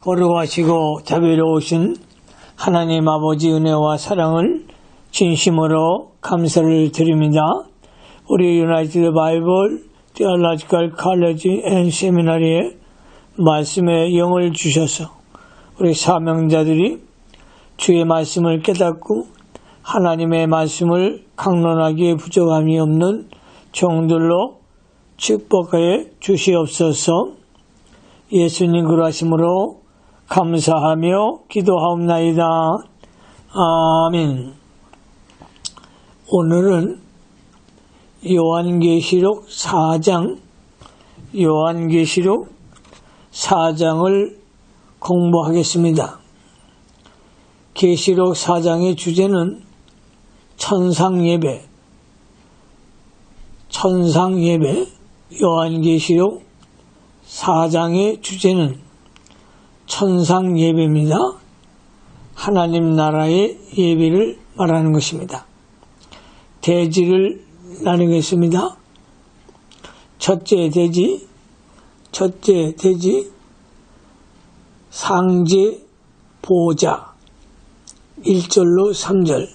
거룩하시고 자비로우신 하나님 아버지 은혜와 사랑을 진심으로 감사를 드립니다. 우리 유나이티드 바이블 테올로지컬 칼리지 앤 세미나리에 말씀의 영을 주셔서 우리 사명자들이 주의 말씀을 깨닫고 하나님의 말씀을 강론하기에 부족함이 없는 종들로 축복해 주시옵소서. 예수님 그러하심으로 감사하며 기도하옵나이다. 아멘. 오늘은 요한계시록 4장을 공부하겠습니다. 계시록 4장의 주제는 천상예배, 요한계시록 4장의 주제는 천상예배입니다. 하나님 나라의 예배를 말하는 것입니다. 대지를 나누겠습니다. 첫째 대지, 상제 보좌 1절로 3절,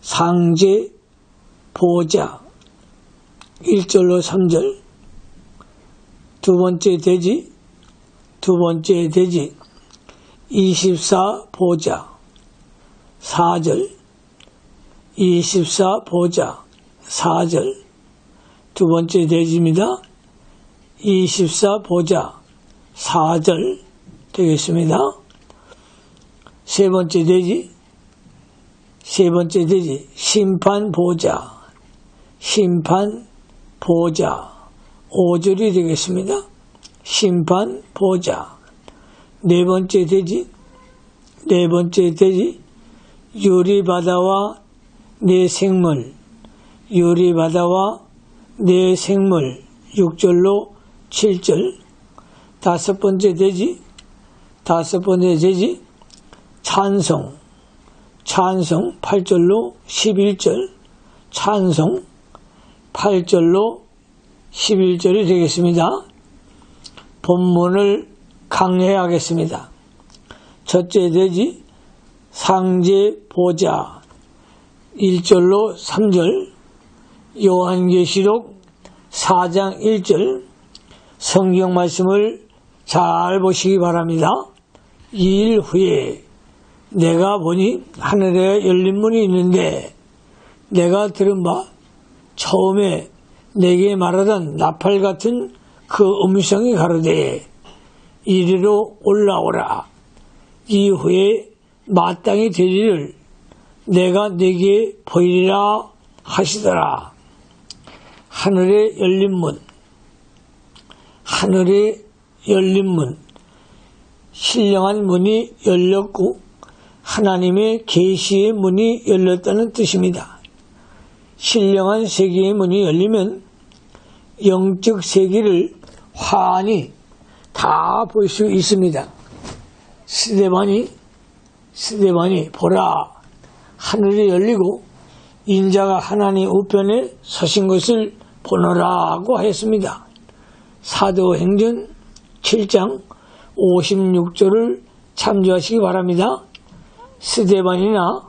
상제 보좌 1절로 3절. 두 번째 대지 24 보좌 4절, 24 보좌 4절. 두 번째 대지입니다. 24 보좌 4절 되겠습니다. 세 번째 대지 심판 보좌 5절이 되겠습니다. 심판 보좌. 네 번째 대지 유리바다와 내 생물 6절로 7절. 다섯 번째 대지 찬송 8절로 11절, 찬송 8절로 11절이 되겠습니다. 본문을 강해하겠습니다. 첫째 대지 상제 보좌 1절로 3절, 요한계시록 4장 1절. 성경 말씀을 잘 보시기 바랍니다. 2일 후에 내가 보니 하늘에 열린 문이 있는데 내가 들은 바 처음에 내게 말하던 나팔 같은 그 음성이 가로되 이리로 올라오라. 이후에 마땅히 되리를 내가 네게 보이리라 하시더라. 하늘에 열린 문, 신령한 문이 열렸고 하나님의 계시의 문이 열렸다는 뜻입니다. 신령한 세계의 문이 열리면 영적 세계를 환히 다 볼 수 있습니다. 스데반이 보라, 하늘이 열리고 인자가 하나님 우편에 서신 것을 보노라고 하였습니다. 사도행전 7장 56절을 참조하시기 바랍니다. 스데반이나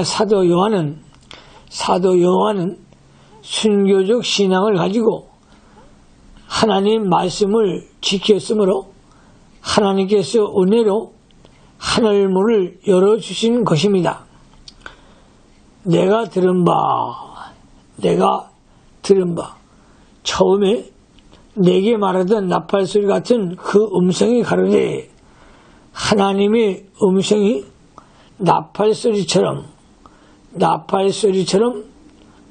사도 요한은 순교적 신앙을 가지고 하나님 말씀을 지켰으므로 하나님께서 은혜로 하늘문을 열어주신 것입니다. 내가 들은 바 처음에 내게 말하던 나팔소리 같은 그 음성이 가로되, 하나님의 음성이 나팔소리처럼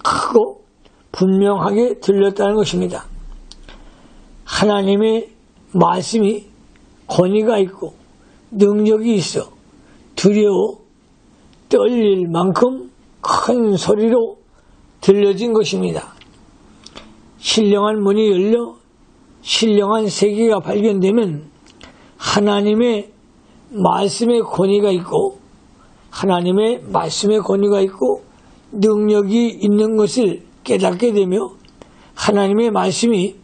크고 분명하게 들렸다는 것입니다. 하나님의 말씀이 권위가 있고 능력이 있어 두려워 떨릴 만큼 큰 소리로 들려진 것입니다. 신령한 문이 열려 신령한 세계가 발견되면 하나님의 말씀의 권위가 있고 능력이 있는 것을 깨닫게 되며 하나님의 말씀이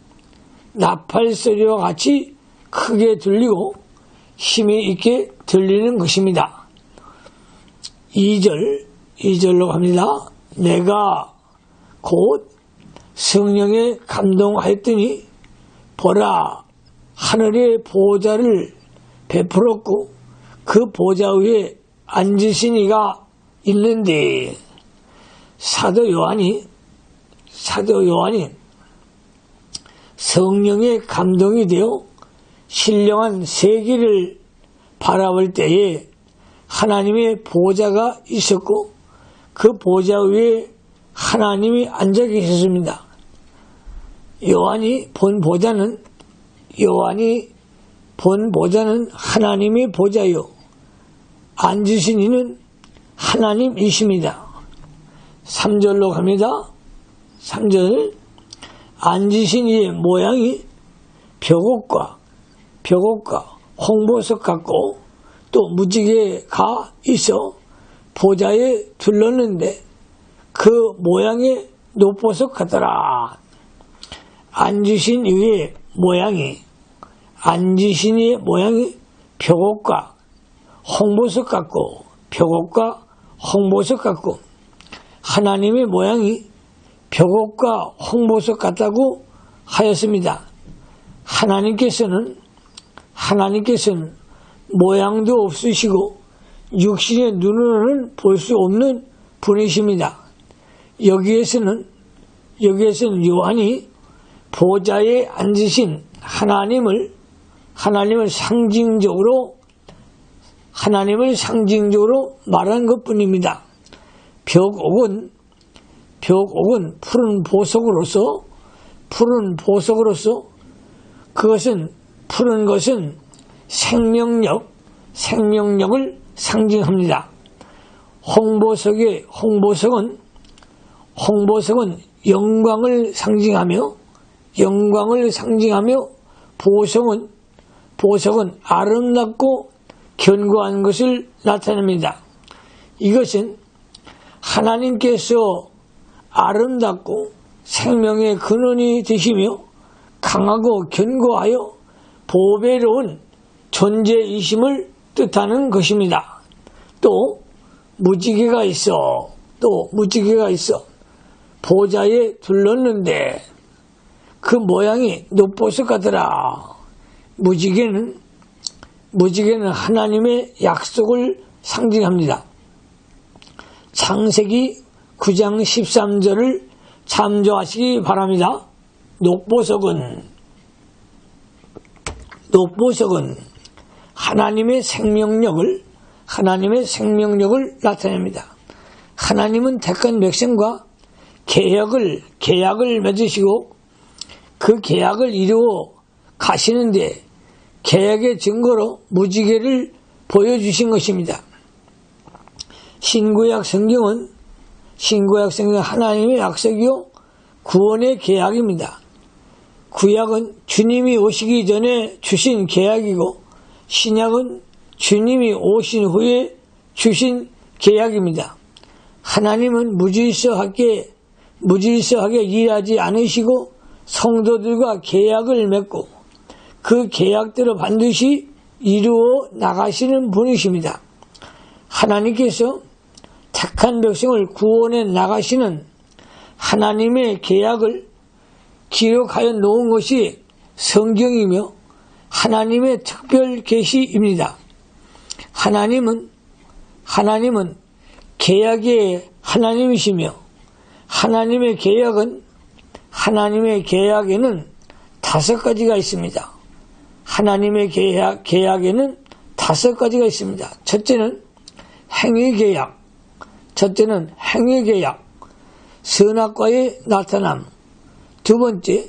나팔 소리와 같이 크게 들리고 힘이 있게 들리는 것입니다. 2절로 갑니다. 내가 곧 성령에 감동하였더니 보라, 하늘의 보좌를 베풀었고 그 보좌 위에 앉으신 이가 있는데, 사도 요한이 성령에 감동이 되어 신령한 세계를 바라볼 때에 하나님의 보좌가 있었고 그 보좌 위에 하나님이 앉아 계셨습니다. 요한이 본 보좌는 하나님의 보좌요, 앉으신 이는 하나님이십니다. 3절로 갑니다. 3절, 앉으신 이의 모양이 벽옥과 홍보석 같고 또 무지개가 있어 보좌에 둘렀는데 그 모양이 노보석 같더라. 앉으신 이의 모양이 벽옥과 홍보석 같고 하나님의 모양이 벽옥과 홍보석 같다고 하였습니다. 하나님께서는 모양도 없으시고 육신의 눈으로는 볼 수 없는 분이십니다. 여기에서는 요한이 보좌에 앉으신 하나님을 상징적으로 말한 것뿐입니다. 벽옥은 푸른 보석으로서 푸른 것은 생명력을 상징합니다. 홍보석은 영광을 상징하며 보석은 아름답고 견고한 것을 나타냅니다. 이것은 하나님께서 아름답고 생명의 근원이 되시며 강하고 견고하여 보배로운 존재이심을 뜻하는 것입니다. 또 무지개가 있어 보좌에 둘렀는데 그 모양이 노보석 같더라. 무지개는 하나님의 약속을 상징합니다. 창세기 9장 13절을 참조하시기 바랍니다. 노보석은 하나님의 생명력을 나타냅니다. 하나님은 택한 백성과 계약을 맺으시고 그 계약을 이루어 가시는데 계약의 증거로 무지개를 보여주신 것입니다. 신구약 성경은 하나님의 약속이요 구원의 계약입니다. 구약은 주님이 오시기 전에 주신 계약이고 신약은 주님이 오신 후에 주신 계약입니다. 하나님은 무질서하게 일하지 않으시고 성도들과 계약을 맺고 그 계약대로 반드시 이루어 나가시는 분이십니다. 하나님께서 택한 백성을 구원해 나가시는 하나님의 계약을 기록하여 놓은 것이 성경이며 하나님의 특별 계시입니다. 하나님은 계약의 하나님이시며 하나님의 계약에는 5가지가 있습니다. 하나님의 계약에는 5가지가 있습니다. 첫째는 행위 계약, 선악과의 나타남. 두 번째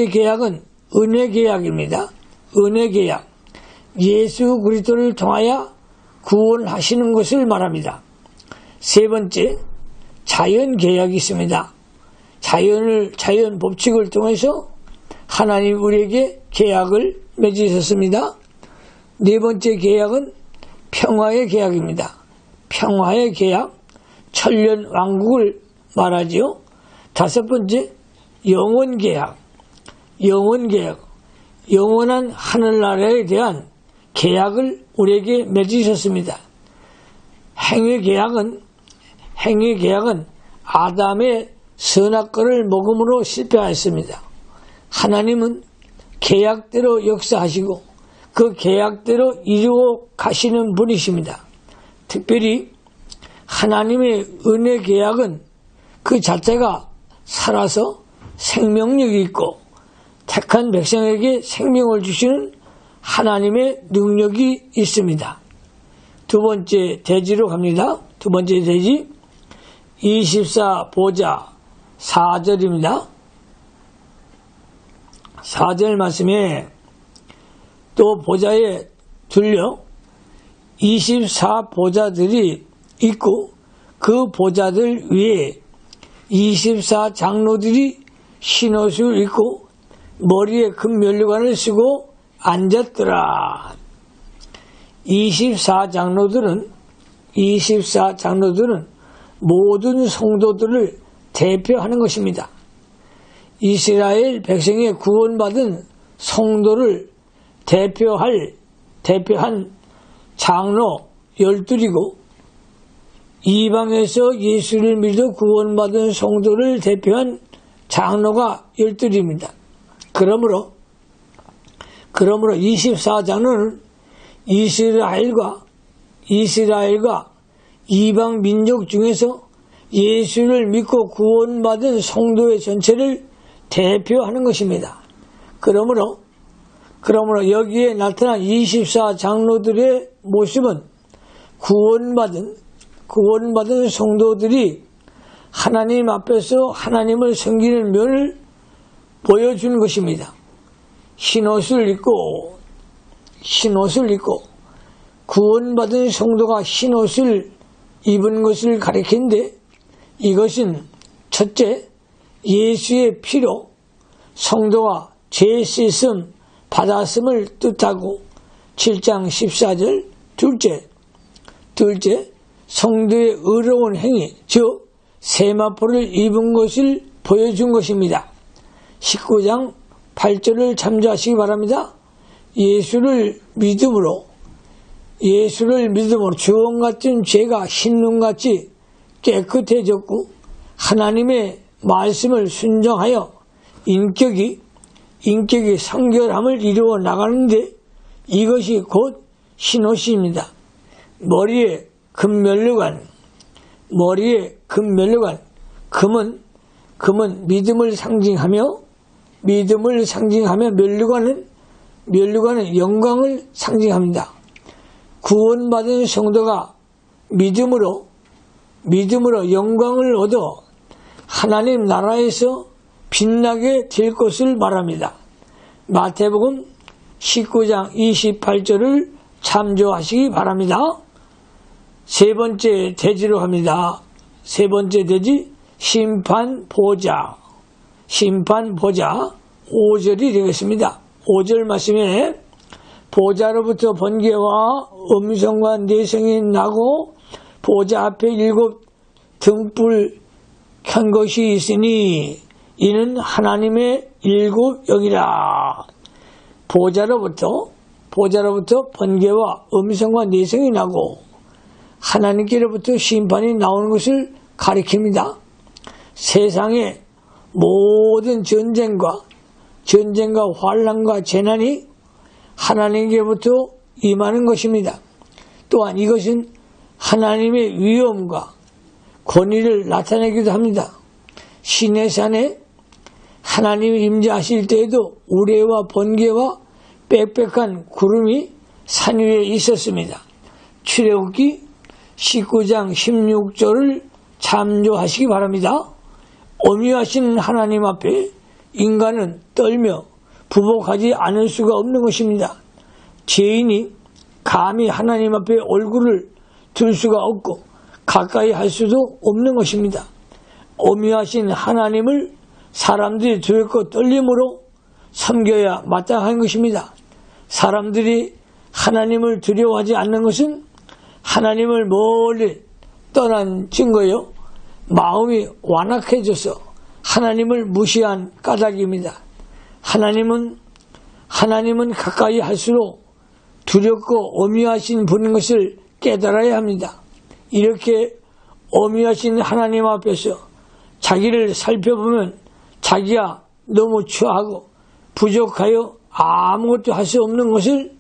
계약은 은혜 계약입니다. 은혜 계약, 예수 그리스도를 통하여 구원하시는 것을 말합니다. 세 번째, 자연 계약이 있습니다. 자연 법칙을 통해서 하나님 우리에게 계약을 맺으셨습니다. 네 번째 계약은 평화의 계약입니다. 평화의 계약, 천년 왕국을 말하지요. 다섯 번째, 영원 계약, 영원한 하늘나라에 대한 계약을 우리에게 맺으셨습니다. 행위 계약은 아담의 선악과를 먹음으로 실패하였습니다. 하나님은 계약대로 역사하시고 그 계약대로 이루어 가시는 분이십니다. 특별히 하나님의 은혜 계약은 그 자체가 살아서 생명력이 있고 택한 백성에게 생명을 주시는 하나님의 능력이 있습니다. 두 번째 대지로 갑니다. 두 번째 대지 24보자 4절입니다. 4절 말씀에 또 보좌에 둘려 24보좌들이 있고 그 보좌들 위에 24장로들이 흰옷을 입고 머리에 금면류관을 쓰고 앉았더라. 24장로들은 모든 성도들을 대표하는 것입니다. 이스라엘 백성의 구원받은 성도를 대표한 장로 12이고 이방에서 예수를 믿어 구원받은 성도를 대표한 장로가 12입니다. 그러므로 24장로는 이스라엘과 이방 민족 중에서 예수를 믿고 구원받은 성도의 전체를 대표하는 것입니다. 그러므로 여기에 나타난 24장로들의 모습은 구원받은 성도들이 하나님 앞에서 하나님을 섬기는 면을 보여주는 것입니다. 흰옷을 입고 구원받은 성도가 흰옷을 입은 것을 가리키는데 이것은 첫째, 예수의 피로 성도가 죄 씻음 받았음을 뜻하고 7장 14절 둘째, 성도의 의로운 행위, 즉 세마포를 입은 것을 보여준 것입니다. 19장 8절을 참조하시기 바랍니다. 예수를 믿음으로 주홍 같은 죄가 흰눈같이 깨끗해졌고 하나님의 말씀을 순종하여 인격이 성결함을 이루어 나가는데 이것이 곧 흰옷입니다. 머리에 금면류관, 금은 믿음을 상징하며 면류관은 영광을 상징합니다. 구원받은 성도가 믿음으로 영광을 얻어 하나님 나라에서 빛나게 될 것을 말합니다. 마태복음 19장 28절을 참조하시기 바랍니다. 세 번째 대지로 합니다. 세 번째 대지 심판보좌 5절이 되겠습니다. 5절 말씀에 보좌로부터 번개와 음성과 내성이 나고 보좌 앞에 7 등불 켠 것이 있으니 이는 하나님의 7 영이라. 보좌로부터 번개와 음성과 내성이 나고 하나님께로부터 심판이 나오는 것을 가리킵니다. 세상의 모든 전쟁과 환난과 재난이 하나님께로부터 임하는 것입니다. 또한 이것은 하나님의 위엄과 권위를 나타내기도 합니다. 시내산에 하나님이 임재하실 때에도 우레와 번개와 빽빽한 구름이 산 위에 있었습니다. 출애굽기 19장 16절을 참조하시기 바랍니다. 엄위하신 하나님 앞에 인간은 떨며 부복하지 않을 수가 없는 것입니다. 죄인이 감히 하나님 앞에 얼굴을 들 수가 없고 가까이 할 수도 없는 것입니다. 엄위하신 하나님을 사람들이 두렵고 떨림으로 섬겨야 마땅한 것입니다. 사람들이 하나님을 두려워하지 않는 것은 하나님을 멀리 떠난 증거요. 마음이 완악해져서 하나님을 무시한 까닭입니다. 하나님은 가까이 할수록 두렵고 엄위하신 분인 것을 깨달아야 합니다. 이렇게 엄위하신 하나님 앞에서 자기를 살펴보면 자기가 너무 추하고 부족하여 아무것도 할 수 없는 것을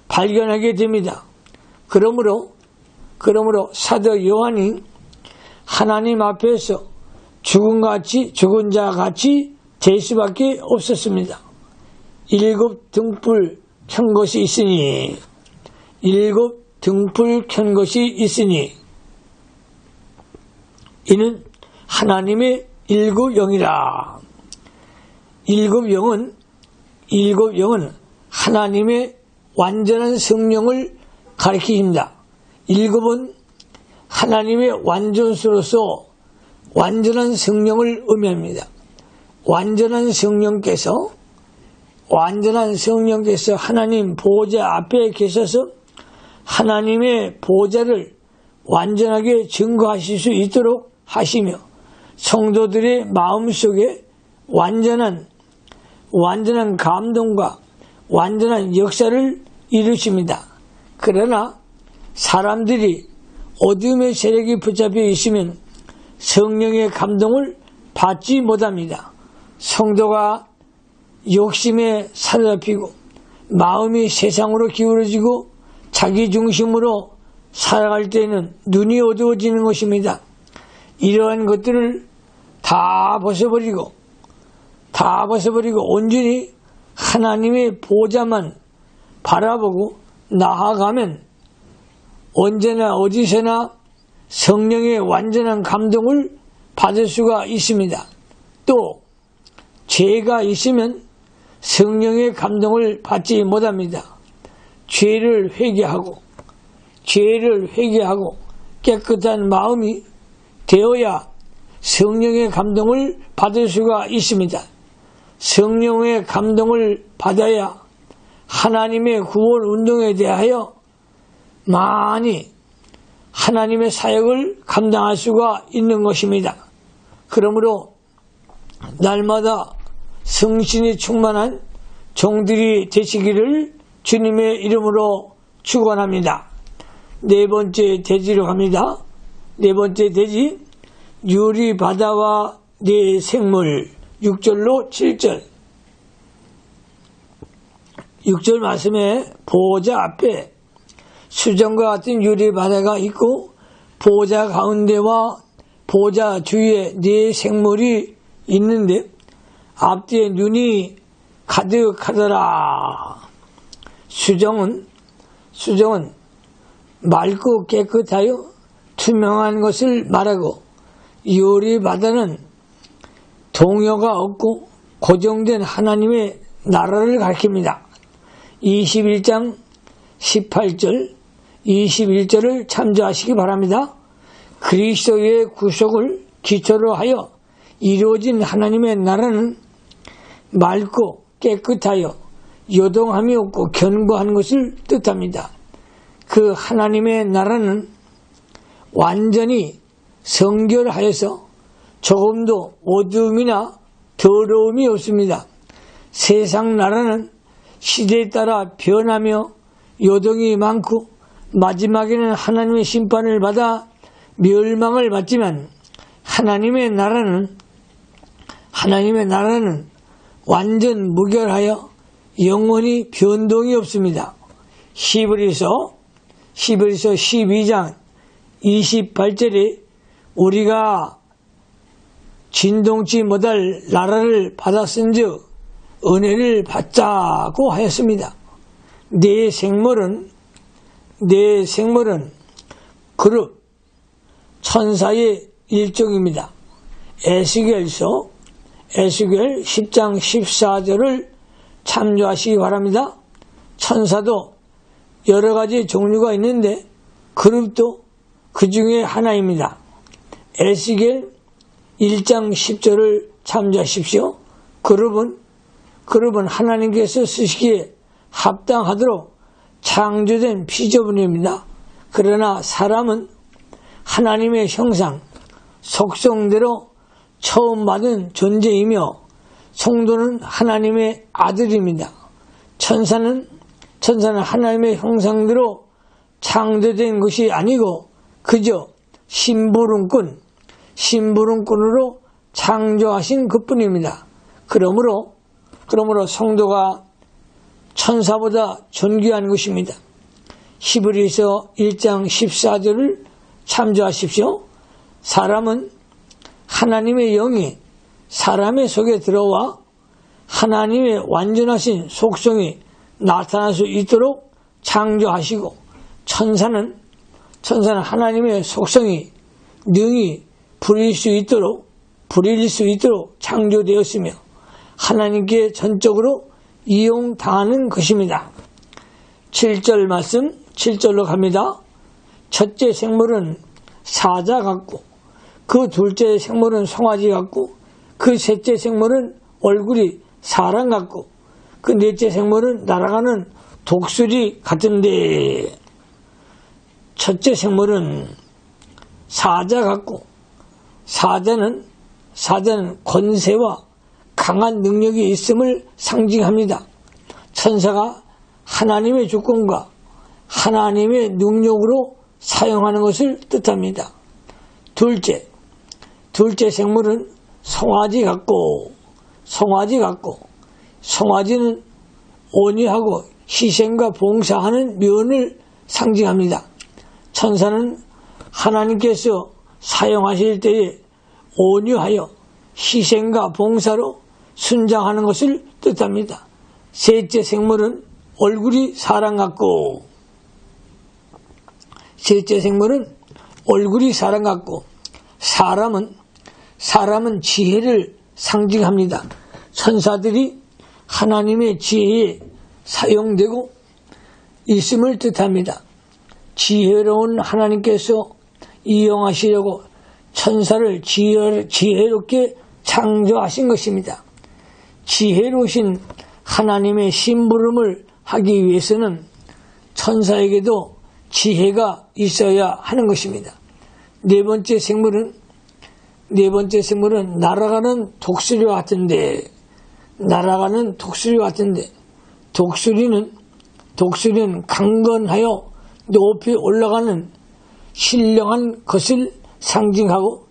발견하게 됩니다. 그러므로 사도 요한이 하나님 앞에서 죽은 자 같이 될 수밖에 없었습니다. 7 등불 켠 것이 있으니 7 등불 켠 것이 있으니 이는 하나님의 7 영이라. 7 영은 하나님의 완전한 성령을 가리킵니다. 7은 하나님의 완전수로서 완전한 성령을 의미합니다. 완전한 성령께서 하나님 보좌 앞에 계셔서 하나님의 보좌를 완전하게 증거하실 수 있도록 하시며 성도들의 마음속에 완전한 감동과 완전한 역사를 이루십니다. 그러나 사람들이 어둠의 세력이 붙잡혀 있으면 성령의 감동을 받지 못합니다. 성도가 욕심에 사로잡히고 마음이 세상으로 기울어지고 자기 중심으로 살아갈 때는 눈이 어두워지는 것입니다. 이러한 것들을 다 벗어버리고 온전히 하나님의 보좌만 바라보고 나아가면 언제나 어디서나 성령의 완전한 감동을 받을 수가 있습니다. 또 죄가 있으면 성령의 감동을 받지 못합니다. 죄를 회개하고 깨끗한 마음이 되어야 성령의 감동을 받을 수가 있습니다. 성령의 감동을 받아야 하나님의 구원 운동에 대하여 많이 하나님의 사역을 감당할 수가 있는 것입니다. 그러므로 날마다 성신이 충만한 종들이 되시기를 주님의 이름으로 축원합니다. 네 번째 대지로 갑니다. 네 번째 대지, 유리 바다와 네 생물. 6절로 7절. 6절 말씀에 보좌 앞에 수정과 같은 유리 바다가 있고 보좌 가운데와 보좌 주위에 네 생물이 있는데 앞뒤에 눈이 가득하더라. 수정은 맑고 깨끗하여 투명한 것을 말하고 유리 바다는 동요가 없고 고정된 하나님의 나라를 가리킵니다. 21장 18절 21절을 참조하시기 바랍니다. 그리스도의 구속을 기초로 하여 이루어진 하나님의 나라는 맑고 깨끗하여 요동함이 없고 견고한 것을 뜻합니다. 그 하나님의 나라는 완전히 성결하여서 조금도 어두움이나 더러움이 없습니다. 세상 나라는 시대에 따라 변하며 요동이 많고 마지막에는 하나님의 심판을 받아 멸망을 받지만 하나님의 나라는 완전 무결하여 영원히 변동이 없습니다. 히브리서 12장 28절에 우리가 진동치 못할 나라를 받았은즉 은혜를 받자고 하였습니다. 네 생물은 그룹 천사의 일종입니다. 에스겔 10장 14절을 참조하시기 바랍니다. 천사도 여러 가지 종류가 있는데 그룹도 그 중에 하나입니다. 에스겔 1장 10절을 참조하십시오. 그룹은 하나님께서 쓰시기에 합당하도록 창조된 피조물입니다. 그러나 사람은 하나님의 형상, 속성대로 처음 받은 존재이며 성도는 하나님의 아들입니다. 천사는 천사는 하나님의 형상대로 창조된 것이 아니고 그저 심부름꾼으로 창조하신 것뿐입니다. 그러므로 성도가 천사보다 존귀한 것입니다. 히브리서 1장 14절을 참조하십시오. 사람은 하나님의 영이 사람의 속에 들어와 하나님의 완전하신 속성이 나타날 수 있도록 창조하시고 천사는 하나님의 속성이 능히 부릴 수 있도록 창조되었으며 하나님께 전적으로 이용당하는 것입니다. 7절 말씀 7절로 갑니다. 첫째 생물은 사자 같고 그 둘째 생물은 송아지 같고 그 셋째 생물은 얼굴이 사람 같고 그 넷째 생물은 날아가는 독수리 같은데 첫째 생물은 사자 같고 사자는 권세와 강한 능력이 있음을 상징합니다. 천사가 하나님의 주권과 하나님의 능력으로 사용하는 것을 뜻합니다. 둘째 생물은 송아지 같고 송아지는 온유하고 희생과 봉사하는 면을 상징합니다. 천사는 하나님께서 사용하실 때에 온유하여 희생과 봉사로 순장하는 것을 뜻합니다. 셋째 생물은 얼굴이 사람 같고 사람은 지혜를 상징합니다. 천사들이 하나님의 지혜에 사용되고 있음을 뜻합니다. 지혜로운 하나님께서 이용하시려고 천사를 지혜롭게 창조하신 것입니다. 지혜로우신 하나님의 심부름을 하기 위해서는 천사에게도 지혜가 있어야 하는 것입니다. 네 번째 생물은 날아가는 독수리와 같은데 독수리는 강건하여 높이 올라가는 신령한 것을 상징하고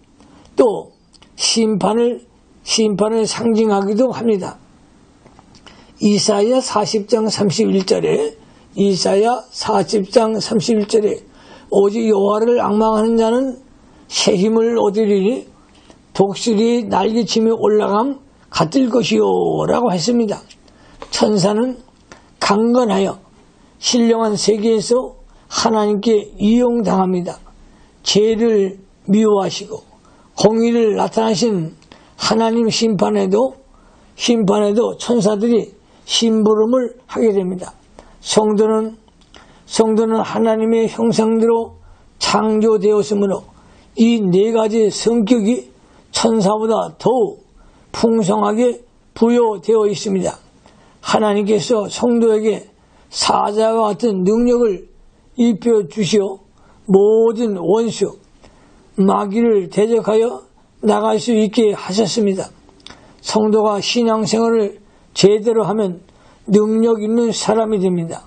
또 심판을 상징하기도 합니다. 이사야 40장 31절에 오직 여호와를 앙망하는 자는 새 힘을 얻으리니 독수리의 날개치며 올라감 같을 것이요 라고 했습니다. 천사는 강건하여 신령한 세계에서 하나님께 이용당합니다. 죄를 미워하시고 공의를 나타나신 하나님 심판에도 천사들이 심부름을 하게 됩니다. 성도는 하나님의 형상대로 창조되었으므로 이 네 가지 성격이 천사보다 더욱 풍성하게 부여되어 있습니다. 하나님께서 성도에게 사자와 같은 능력을 입혀주시어 모든 원수, 마귀를 대적하여 나갈 수 있게 하셨습니다. 성도가 신앙생활을 제대로 하면 능력 있는 사람이 됩니다.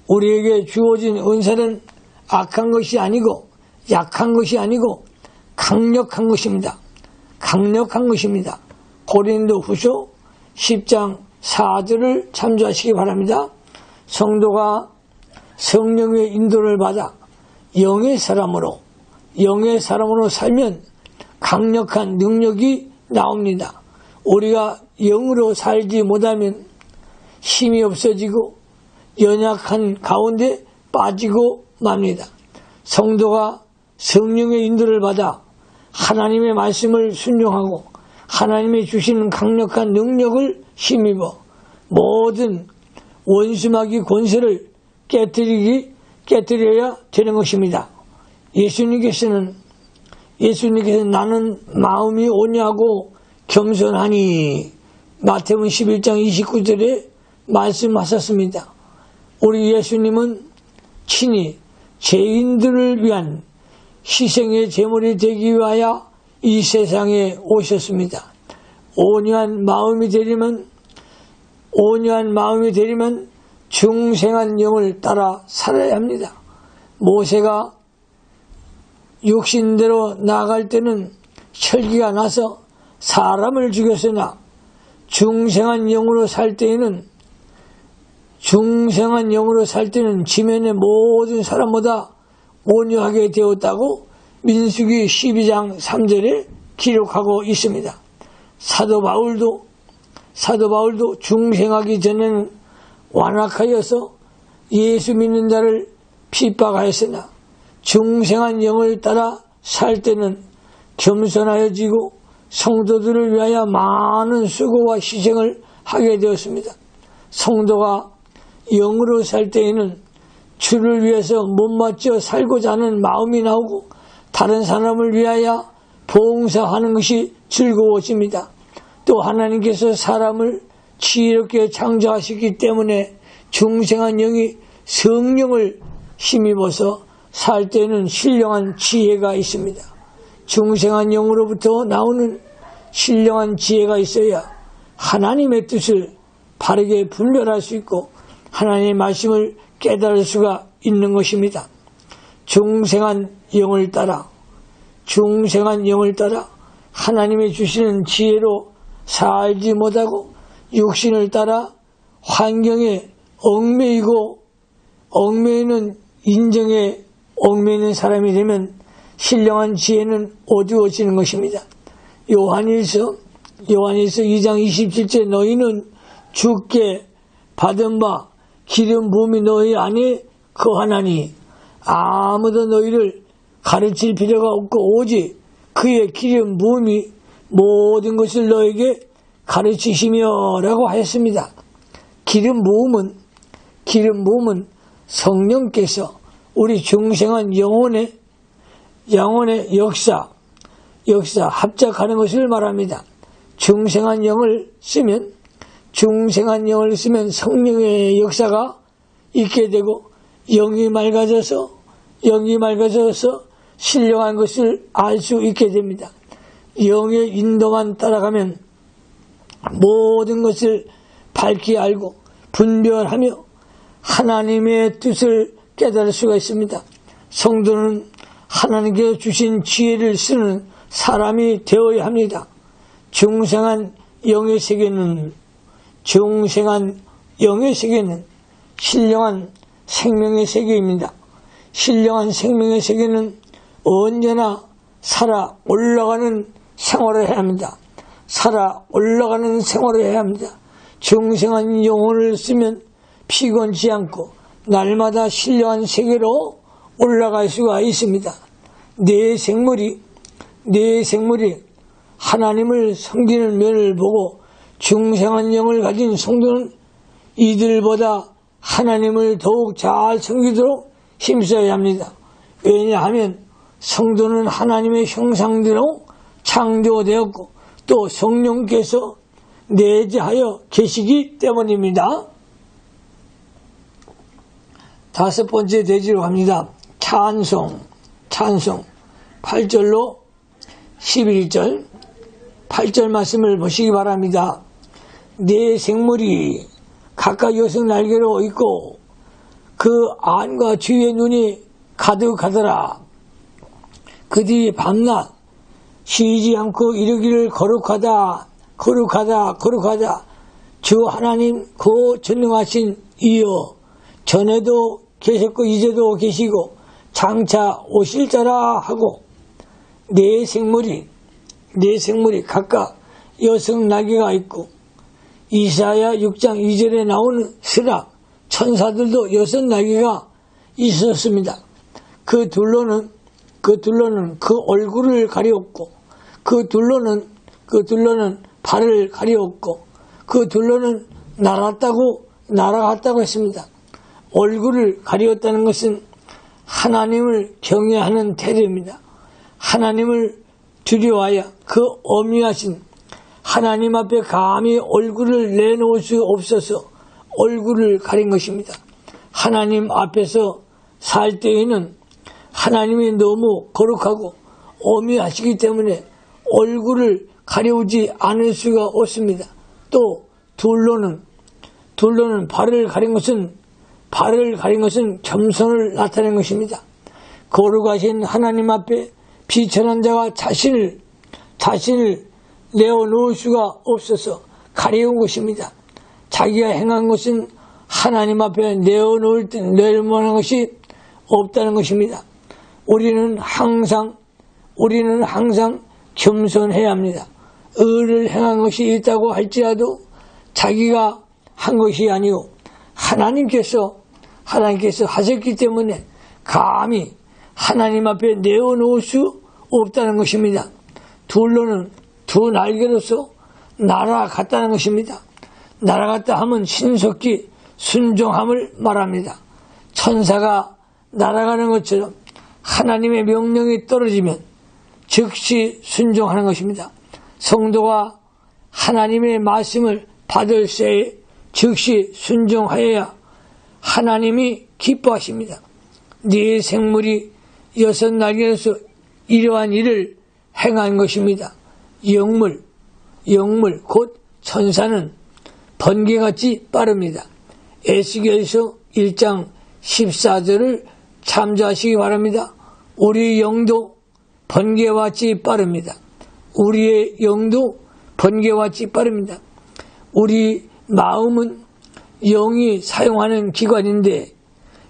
우리에게 주어진 은사는 악한 것이 아니고 약한 것이 아니고 강력한 것입니다. 고린도후서 10장 4절을 참조하시기 바랍니다. 성도가 성령의 인도를 받아 영의 사람으로 살면 강력한 능력이 나옵니다. 우리가 영으로 살지 못하면 힘이 없어지고 연약한 가운데 빠지고 맙니다. 성도가 성령의 인도를 받아 하나님의 말씀을 순종하고 하나님이 주시는 강력한 능력을 힘입어 모든 원수마귀 권세를 깨뜨려야 되는 것입니다. 예수님께서는 나는 마음이 온유하고 겸손하니 마태복음 11장 29절에 말씀하셨습니다. 우리 예수님은 친히 죄인들을 위한 희생의 제물이 되기 위하여 이 세상에 오셨습니다. 온유한 마음이 되리면 중생한 영을 따라 살아야 합니다. 모세가 육신대로 나아갈 때는 혈기가 나서 사람을 죽였으나 중생한 영으로 살 때는 지면의 모든 사람보다 온유하게 되었다고 민수기 12장 3절에 기록하고 있습니다. 사도 바울도 중생하기 전에는 완악하여서 예수 믿는 자를 핍박하였으나 중생한 영을 따라 살 때는 겸손하여지고 성도들을 위하여 많은 수고와 희생을 하게 되었습니다. 성도가 영으로 살 때에는 주를 위해서 못마쳐 살고자 하는 마음이 나오고 다른 사람을 위하여 봉사하는 것이 즐거워집니다. 또 하나님께서 사람을 지혜롭게 창조하시기 때문에 중생한 영이 성령을 힘입어서 살 때는 신령한 지혜가 있습니다. 중생한 영으로부터 나오는 신령한 지혜가 있어야 하나님의 뜻을 바르게 분별할 수 있고 하나님의 말씀을 깨달을 수가 있는 것입니다. 중생한 영을 따라 하나님이 주시는 지혜로 살지 못하고 육신을 따라 환경에 얽매이는 인정에 얽매이는 사람이 되면 신령한 지혜는 어두워지는 것입니다. 요한일서 2장 27절 너희는 주께 받은 바 기름 부음이 너희 안에 거하나니 아무도 너희를 가르칠 필요가 없고 오직 그의 기름 부음이 모든 것을 너에게 가르치시며 라고 하였습니다. 기름 부음은 성령께서 우리 중생한 영혼의 역사 합작하는 것을 말합니다. 중생한 영을 쓰면 성령의 역사가 있게 되고 영이 맑아져서 신령한 것을 알 수 있게 됩니다. 영의 인도만 따라가면 모든 것을 밝히 알고 분별하며 하나님의 뜻을 깨달을 수가 있습니다. 성도는 하나님께서 주신 지혜를 쓰는 사람이 되어야 합니다. 중생한 영의 세계는 신령한 생명의 세계입니다. 신령한 생명의 세계는 언제나 살아 올라가는 생활을 해야 합니다. 중생한 영혼을 쓰면 피곤치 않고 날마다 신령한 세계로 올라갈 수가 있습니다. 내 생물이 하나님을 섬기는 면을 보고 중생한 영을 가진 성도는 이들보다 하나님을 더욱 잘 섬기도록 힘써야 합니다. 왜냐하면 성도는 하나님의 형상대로 창조되었고 또 성령께서 내재하여 계시기 때문입니다. 다섯 번째 대지로 갑니다. 찬송 8절로 11절 8절 말씀을 보시기 바랍니다. 내 생물이 각각 여성 날개로 있고 그 안과 주의 눈이 가득하더라. 그들이 밤낮 쉬지 않고 이르기를 거룩하다. 주 하나님 그 전능하신 이여 전에도 계셨고 이제도 계시고 장차 오실 자라 하고 내 생물이 각각 여성 날개가 있고 이사야 6장 2절에 나오는 스락 천사들도 여섯 날개가 있었습니다. 그 둘로는 그 얼굴을 가리었고 그 둘로는 발을 가리었고 그 둘로는 날아갔다고 했습니다. 얼굴을 가리었다는 것은 하나님을 경외하는 태도입니다. 하나님을 두려워하여 그 엄미하신 하나님 앞에 감히 얼굴을 내놓을 수 없어서 얼굴을 가린 것입니다. 하나님 앞에서 살 때에는 하나님이 너무 거룩하고 엄미하시기 때문에 얼굴을 가려우지 않을 수가 없습니다. 또 둘로는 발을 가린 것은 발을 가린 것은 겸손을 나타낸 것입니다. 거룩하신 하나님 앞에 비천한 자가 자신을 내어놓을 수가 없어서 가려운 것입니다. 자기가 행한 것은 하나님 앞에 내어놓을 만한 것이 없다는 것입니다. 우리는 항상 겸손해야 합니다. 의를 행한 것이 있다고 할지라도 자기가 한 것이 아니고 하나님께서 하셨기 때문에 감히 하나님 앞에 내어놓을 수 없다는 것입니다. 둘로는 두 날개로서 날아갔다는 것입니다. 날아갔다 하면 신속히 순종함을 말합니다. 천사가 날아가는 것처럼 하나님의 명령이 떨어지면 즉시 순종하는 것입니다. 성도가 하나님의 말씀을 받을 때에 즉시 순종하여야 하나님이 기뻐하십니다. 네 생물이 6날개로서 이러한 일을 행한 것입니다. 영물 곧 천사는 번개같이 빠릅니다. 에스겔서 1장 14절을 참조하시기 바랍니다. 우리 영도 번개같이 빠릅니다. 우리의 영도 번개같이 빠릅니다. 우리 마음은 영이 사용하는 기관인데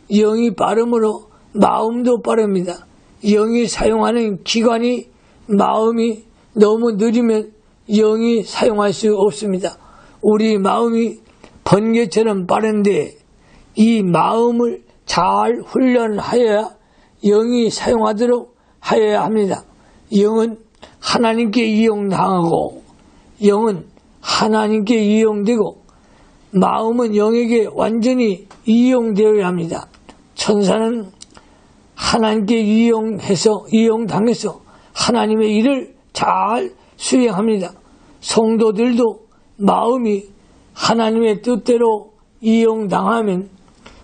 영이 빠름으로 마음도 빠릅니다. 영이 사용하는 기관이 마음이 너무 느리면 영이 사용할 수 없습니다. 우리 마음이 번개처럼 빠른데 이 마음을 잘 훈련하여야 영이 사용하도록 하여야 합니다. 영은 하나님께 이용당하고 영은 하나님께 이용되고 마음은 영에게 완전히 이용되어야 합니다. 천사는 하나님께 이용당해서 하나님의 일을 잘 수행합니다. 성도들도 마음이 하나님의 뜻대로 이용당하면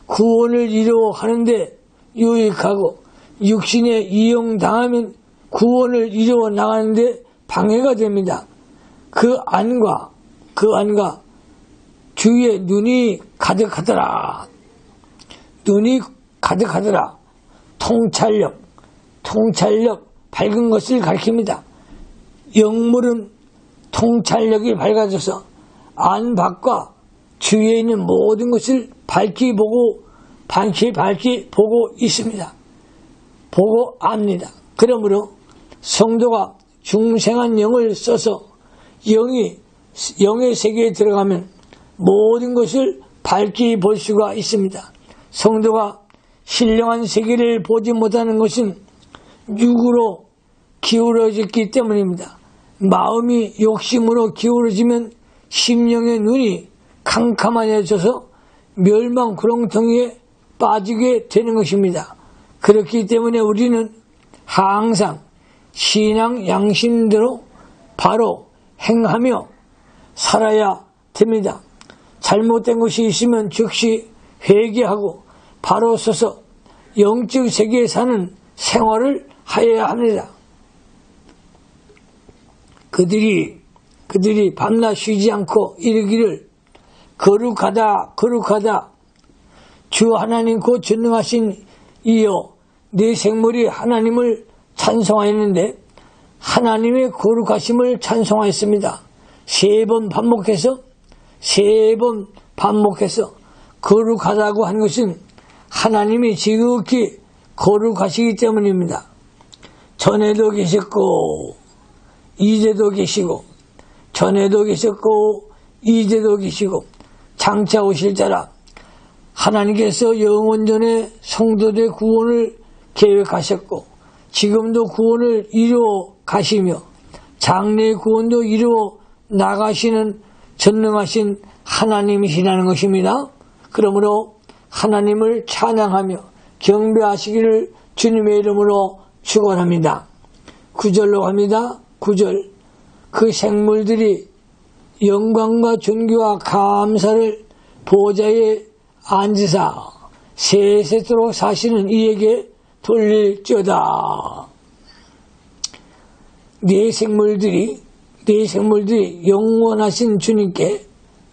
구원을 이루어 가는데 유익하고 육신에 이용당하면 구원을 이루어 나가는데 방해가 됩니다. 그 안과 주위에 눈이 가득하더라. 통찰력 밝은 것을 가리킵니다. 영물은 통찰력이 밝아져서 안팎과 주위에 있는 모든 것을 밝히 보고 있습니다. 보고 압니다. 그러므로 성도가 중생한 영을 써서 영의 세계에 들어가면 모든 것을 밝히 볼 수가 있습니다. 성도가 신령한 세계를 보지 못하는 것은 육으로 기울어졌기 때문입니다. 마음이 욕심으로 기울어지면 심령의 눈이 캄캄해져서 멸망 구렁텅이에 빠지게 되는 것입니다. 그렇기 때문에 우리는 항상 신앙 양심대로 바로 행하며 살아야 됩니다. 잘못된 것이 있으면 즉시 회개하고 바로 서서 영적 세계에 사는 생활을 하여야 합니다. 그들이 밤낮 쉬지 않고 이르기를 거룩하다 주 하나님 곧 전능하신 이여 네 생물이 하나님을 찬송하였는데 하나님의 거룩하심을 찬송하였습니다. 세 번 반복해서 거룩하다고 한 것은 하나님이 지극히 거룩하시기 때문입니다. 전에도 계셨고 이제도 계시고 장차 오실 자라. 하나님께서 영원전에 성도들의 구원을 계획하셨고 지금도 구원을 이루어 가시며 장래의 구원도 이루어 나가시는 전능하신 하나님이시라는 것입니다. 그러므로 하나님을 찬양하며 경배하시기를 주님의 이름으로 축원합니다. 9절로 갑니다. 9절. 그 생물들이 영광과 존귀와 감사를 보좌에 앉으사 세세토록 사시는 이에게 돌릴지어다. 네 생물들이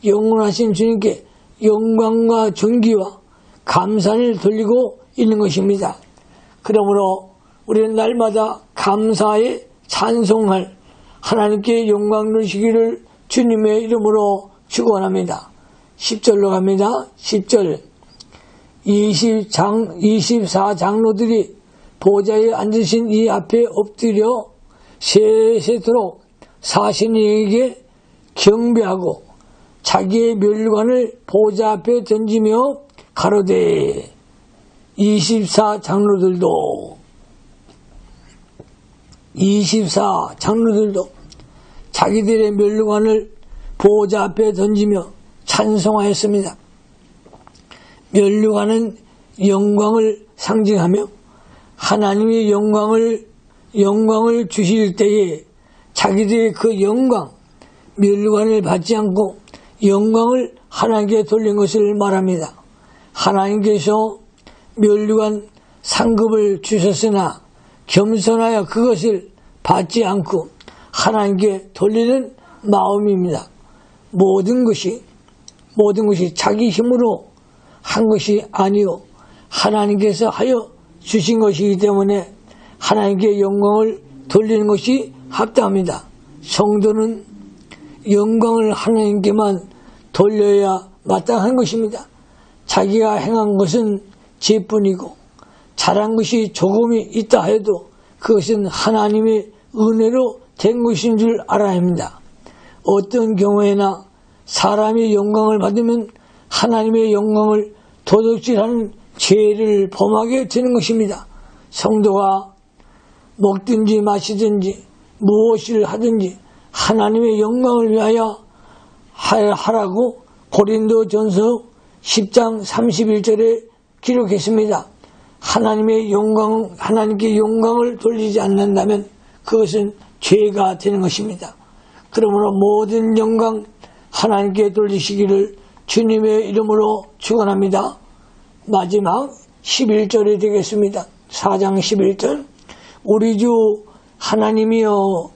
영원하신 주님께 영광과 존귀와 감사를 돌리고 있는 것입니다. 그러므로 우리는 날마다 감사에 찬송할 하나님께 영광 돌리시기를 주님의 이름으로 축원합니다. 10절로 갑니다. 10절 24장로들이 보좌에 앉으신 이 앞에 엎드려 세세토록 사신에게 경배하고 자기의 멸관을 보좌 앞에 던지며 가로되 24장로들도 자기들의 멸관을 보좌 앞에 던지며 찬송하였습니다. 멸관은 영광을 상징하며 하나님의 영광을 주실 때에 자기들의 그 영광, 멸관을 받지 않고 영광을 하나님께 돌린 것을 말합니다. 하나님께서 멸관 상급을 주셨으나 겸손하여 그것을 받지 않고 하나님께 돌리는 마음입니다. 모든 것이 자기 힘으로 한 것이 아니요 하나님께서 하여 주신 것이기 때문에 하나님께 영광을 돌리는 것이 합당합니다. 성도는 영광을 하나님께만 돌려야 마땅한 것입니다. 자기가 행한 것은 죄뿐이고 잘한 것이 조금이 있다 해도 그것은 하나님의 은혜로 된 것인 줄 알아야 합니다. 어떤 경우에나 사람이 영광을 받으면 하나님의 영광을 도둑질하는 죄를 범하게 되는 것입니다. 성도가 먹든지 마시든지 무엇을 하든지 하나님의 영광을 위하여 하라고 고린도전서 10장 31절에 기록했습니다. 하나님께 영광을 돌리지 않는다면 그것은 죄가 되는 것입니다. 그러므로 모든 영광 하나님께 돌리시기를 주님의 이름으로 축원합니다. 마지막 11절이 되겠습니다. 4장 11절 우리 주 하나님이여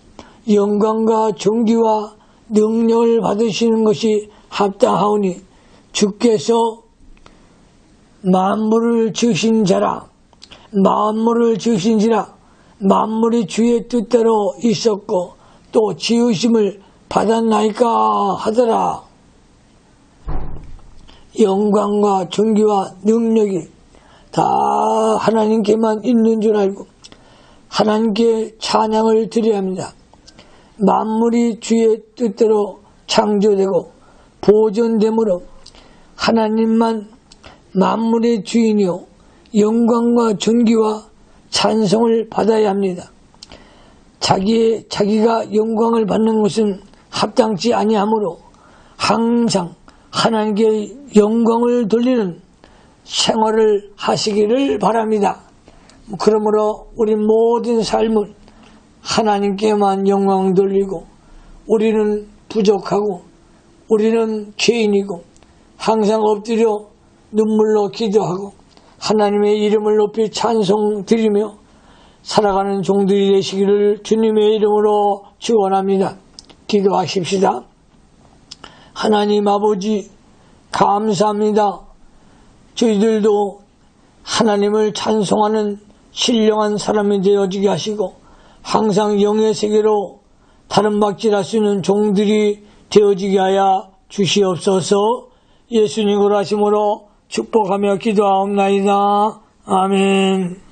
영광과 존귀와 능력을 받으시는 것이 합당하오니 주께서 만물을 지으신지라 만물이 주의 뜻대로 있었고 또 지으심을 받았나이까 하더라. 영광과 존귀와 능력이 다 하나님께만 있는 줄 알고 하나님께 찬양을 드려야 합니다. 만물이 주의 뜻대로 창조되고 보존되므로 하나님만 만물의 주인이요 영광과 존귀와 찬송을 받아야 합니다. 자기가 영광을 받는 것은 합당치 아니하므로 항상 하나님께 영광을 돌리는 생활을 하시기를 바랍니다. 그러므로 우리 모든 삶을 하나님께만 영광 돌리고 우리는 부족하고 우리는 죄인이고 항상 엎드려 눈물로 기도하고 하나님의 이름을 높이 찬송 드리며 살아가는 종들이 되시기를 주님의 이름으로 축원합니다. 기도하십시다. 하나님 아버지 감사합니다. 저희들도 하나님을 찬송하는 신령한 사람이 되어지게 하시고 항상 영의 세계로 다른 박질할 수 있는 종들이 되어지게 하여 주시옵소서. 예수님으로 하심으로 축복하며 기도하옵나이다. 아멘.